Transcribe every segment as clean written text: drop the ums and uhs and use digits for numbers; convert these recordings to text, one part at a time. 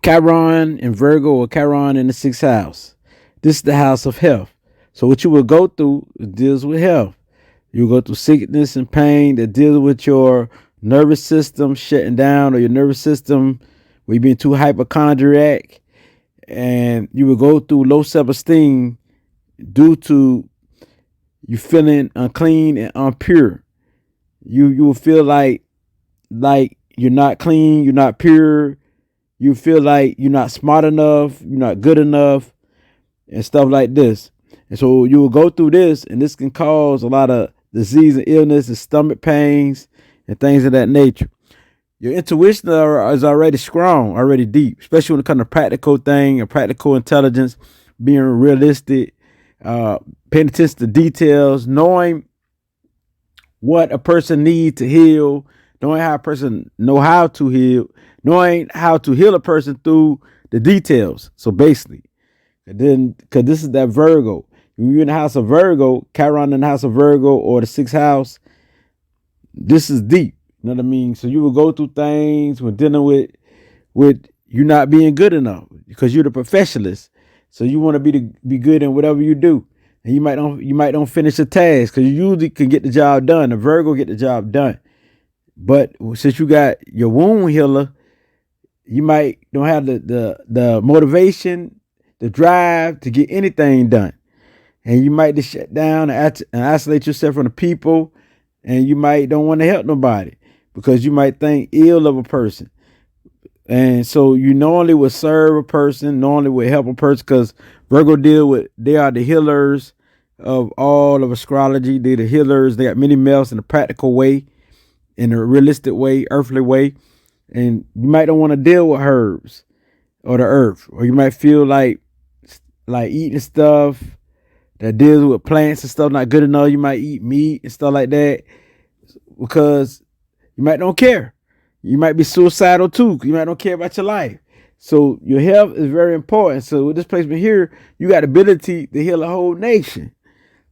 Chiron in Virgo or Chiron in the sixth house. This is the house of health. So what you will go through deals with health. You go through sickness and pain that deals with your nervous system shutting down, or your nervous system where you're being too hypochondriac, and you will go through low self-esteem due to you feeling unclean and impure. You will feel like you're not clean, you're not pure. You feel like you're not smart enough, you're not good enough, and stuff like this. And so you will go through this, and this can cause a lot of disease and illness and stomach pains and things of that nature. Your intuition is already strong, already deep, especially when it comes to practical thing and practical intelligence, being realistic, paying attention to details, knowing what a person needs to heal, knowing how a person know how to heal, knowing how to heal a person through the details. So basically, and then because this is that Virgo, when you're in the house of Virgo, Chiron in the house of Virgo or the sixth house, this is deep. You know what I mean? So you will go through things when dealing with you not being good enough because you're the professionalist. So you want to be good in whatever you do, and you might don't finish a task because you usually can get the job done. The Virgo get the job done, but since you got your wound healer, you might don't have the motivation, the drive to get anything done, and you might just shut down and isolate yourself from the people, and you might don't want to help nobody because you might think ill of a person. And so you normally would serve a person, normally would help a person because Virgo they are the healers of all of astrology. They're the healers. They got many males in a practical way, in a realistic way, earthly way. And you might don't want to deal with herbs or the earth, or you might feel like eating stuff that deals with plants and stuff not good enough. You might eat meat and stuff like that because you might don't care. You might be suicidal too. You might don't care about your life. So your health is very important. So with this placement here, you got the ability to heal a whole nation.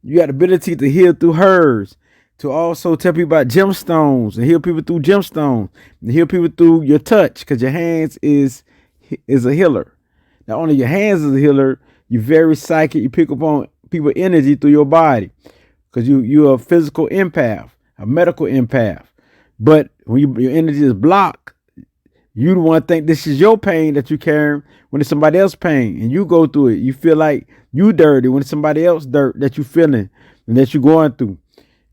You got the ability to heal through herbs, to also tell people about gemstones and heal people through gemstones, and heal people through your touch, because your hands is a healer. Not only your hands is a healer, you're very psychic. You pick up on people's energy through your body because you're a physical empath, a medical empath. But when your energy is blocked, you don't want to think this is your pain that you're carrying when it's somebody else's pain, and you go through it. You feel like you dirty when it's somebody else's dirt that you're feeling and that you're going through.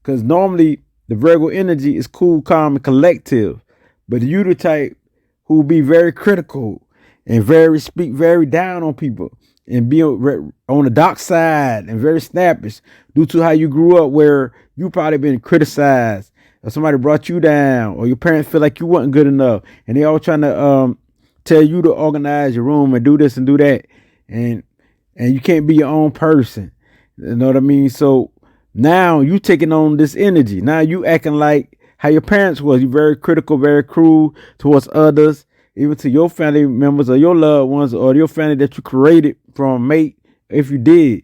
Because normally the Virgo energy is cool, calm, and collective. But you the type who be very critical and speak very down on people and be on the dark side and very snappish due to how you grew up, where you probably been criticized or somebody brought you down, or your parents feel like you wasn't good enough, and they all trying to tell you to organize your room and do this and do that, and you can't be your own person. You know what I mean? So now you taking on this energy. Now you acting like how your parents was. You very critical, very cruel towards others, even to your family members or your loved ones or your family that you created from a mate, if you did.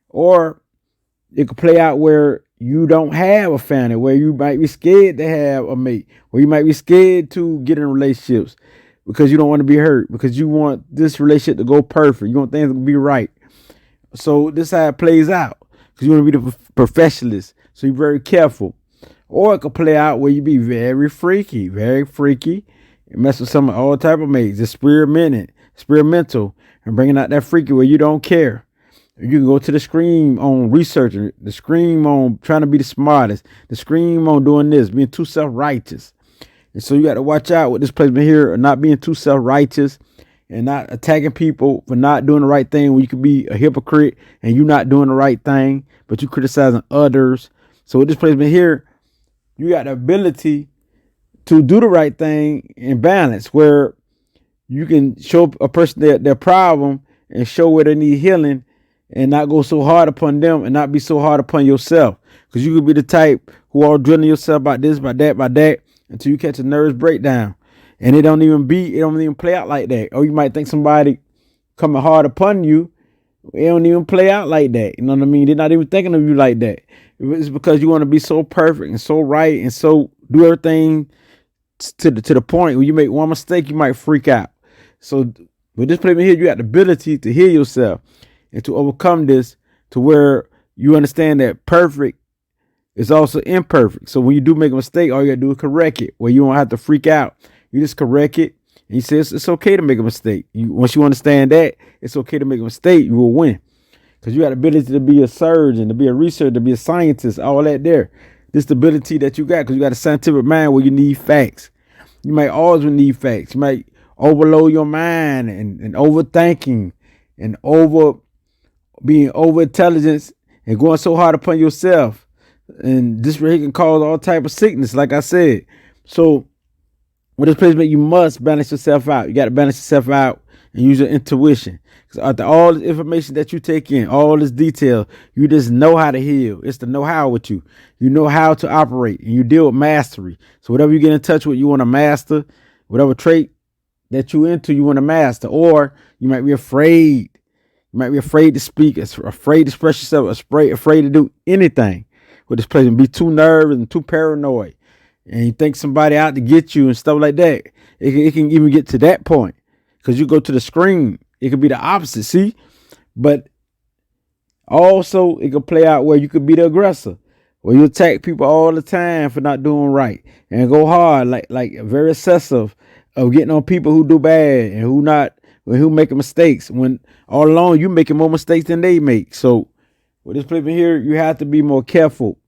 Or it could play out where you don't have a family, where you might be scared to have a mate, or you might be scared to get in relationships because you don't want to be hurt, because you want this relationship to go perfect. You want things to be right. So this is how it plays out, because you want to be the professionalist. So you're very careful. Or it could play out where you be very freaky, and mess with some all type of mates, experimental, and bringing out that freaky where you don't care. You can go to the scream on researching, the scream on trying to be the smartest, the scream on doing this, being too self-righteous. And so you got to watch out with this placement here, not being too self-righteous and not attacking people for not doing the right thing, when you could be a hypocrite and you not doing the right thing, but you criticizing others. So with this placement here, you got the ability to do the right thing in balance, where you can show a person their problem and show where they need healing, and not go so hard upon them and not be so hard upon yourself. Because you could be the type who are drilling yourself about this, about that, until you catch a nervous breakdown. And it don't even play out like that. Or you might think somebody coming hard upon you. It don't even play out like that. You know what I mean? They're not even thinking of you like that. It's because you want to be so perfect and so right and so do everything to the point where you make one mistake, you might freak out. So With this placement here, you got the ability to heal yourself and to overcome this to where you understand that perfect is also imperfect. So when you do make a mistake, all you gotta do is correct it, where you don't have to freak out. You just correct it, and you say it's okay to make a mistake. Once you understand that it's okay to make a mistake, you will win. Because you got the ability to be a surgeon, to be a researcher, to be a scientist, all that there. This the ability that you got because you got a scientific mind where you need facts. You might always need facts. You might overload your mind and overthinking and being over intelligence and going so hard upon yourself. And this really can cause all type of sickness, like I said. So with this placement, you must balance yourself out. You got to balance yourself out and use your intuition. Because after all the information that you take in, all this detail, you just know how to heal. It's the know-how with you. You know how to operate, and you deal with mastery. So whatever you get in touch with, you want to master. Whatever trait that you into, you want to master. Or you might be afraid. You might be afraid to speak, afraid to express yourself, afraid to do anything with this placement. Be too nervous and too paranoid. And you think somebody out to get you and stuff like that. It can even get to that point. Because you go to the screen, it could be the opposite, see? But also, it could play out where you could be the aggressor, where you attack people all the time for not doing right and go hard, like very excessive of getting on people who do bad and who making mistakes. When all along you making more mistakes than they make. So with this placement here, you have to be more careful,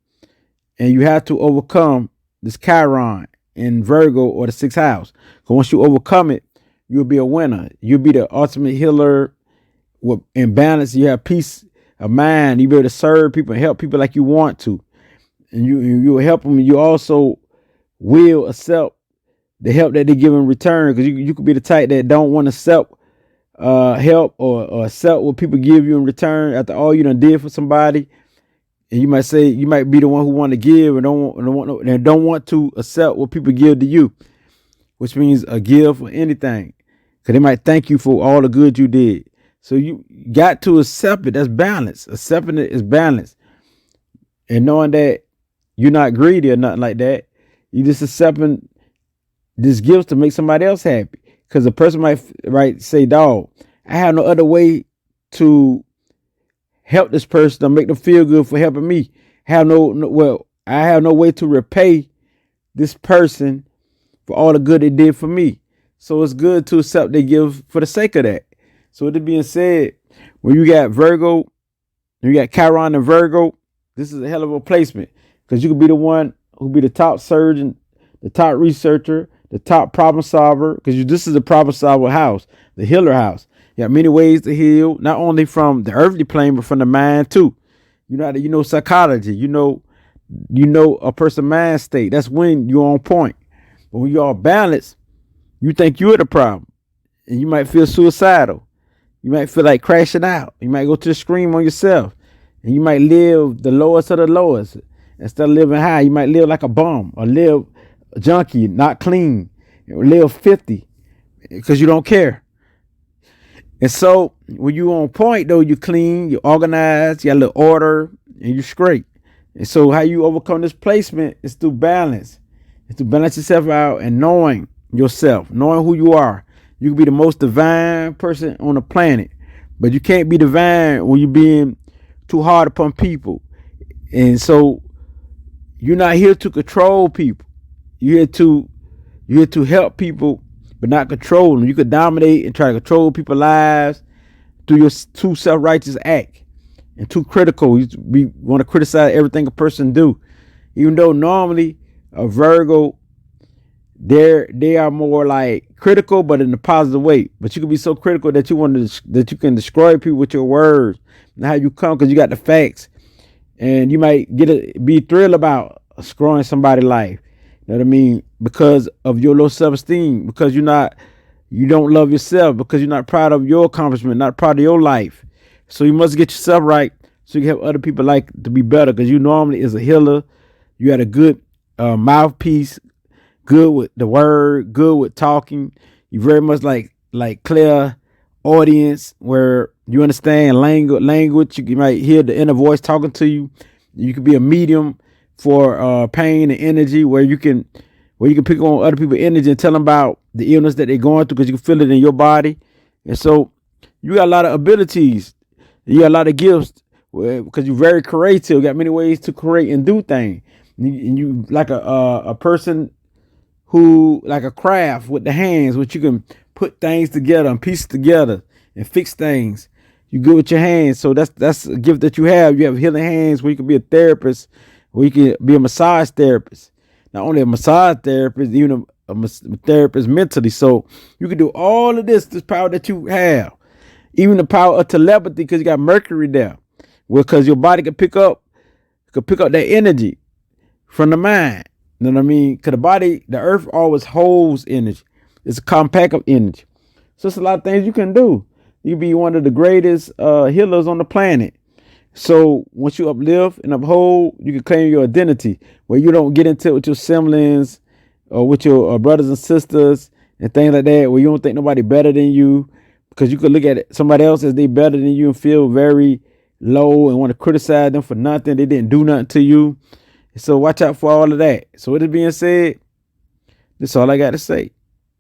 and you have to overcome this Chiron in Virgo or the 6th house. Because once you overcome it, you'll be a winner. You'll be the ultimate healer. In balance, you have peace of mind. You'll be able to serve people and help people like you want to. And you will help them. You also will accept the help that they give in return. Because you could be the type that don't want to accept help or accept what people give you in return after all you done did for somebody. And you might say you might be the one who want to give and don't want to accept what people give to you, which means a give for anything. Because they might thank you for all the good you did. So you got to accept it. That's balance. Accepting it is balance. And knowing that you're not greedy or nothing like that. You just accepting this gift to make somebody else happy. Because a person might say, dog, I have no other way to help this person or make them feel good for helping me. I have no way to repay this person for all the good they did for me. So it's good to accept they give for the sake of that. So with it being said, when you got Virgo, you got Chiron and Virgo, this is a hell of a placement. Because you could be the one who be the top surgeon, the top researcher, the top problem solver. Because this is the problem solver house, the healer house. You got many ways to heal, not only from the earthly plane, but from the mind too. You know psychology. You know a person's mind state. That's when you're on point. But when you're all balanced, you think you're the problem. And you might feel suicidal. You might feel like crashing out. You might go to the scream on yourself. And you might live the lowest of the lowest. Instead of living high, you might live like a bum or live junkie, not clean. Live 50 because you don't care. And so when you on point, though, you clean, you organized, you got a little order, and you straight. And so how you overcome this placement is through balance. It's to balance yourself out and knowing yourself, knowing who you are. You can be the most divine person on the planet, but you can't be divine when you're being too hard upon people. And so you're not here to control people. You're here to help people, but not control them. You could dominate and try to control people's lives through your too self-righteous act and too critical. You want to criticize everything a person do, even though normally a Virgo, they are more like critical, but in a positive way. But you can be so critical that you can destroy people with your words and how you come, because you got the facts, and you might be thrilled about destroying somebody's life. You know what I mean? Because of your low self-esteem, because you don't love yourself, because you're not proud of your accomplishment, not proud of your life. So you must get yourself right so you can help other people to be better, because you normally is a healer. You had a good mouthpiece, good with the word, good with talking. You very much like clear audience where you understand language. You might hear the inner voice talking to you. You could be a medium for pain and energy, where you can pick on other people's energy and tell them about the illness that they're going through, because you can feel it in your body. And so you got a lot of abilities. You got a lot of gifts because you're very creative. You got many ways to create and do things. And you like a person who like a craft with the hands, which you can put things together and piece together and fix things. You good with your hands, so that's a gift that you have. You have healing hands where you can be a therapist, where you can be a massage therapist. Not only a massage therapist, even a therapist mentally. So you can do all of this power that you have, even the power of telepathy, because you got Mercury there, well, because your body could pick up that energy from the mind. You know what I mean? Because the earth always holds energy. It's a compact of energy. So it's a lot of things you can do. You be one of the greatest healers on the planet. So once you uplift and uphold, you can claim your identity, where you don't get into it with your siblings or with your brothers and sisters and things like that, where you don't think nobody better than you, because you could look at somebody else as they better than you and feel very low and want to criticize them for nothing. They didn't do nothing to you. So watch out for all of that. So with it being said, this is all I got to say.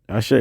Ashe.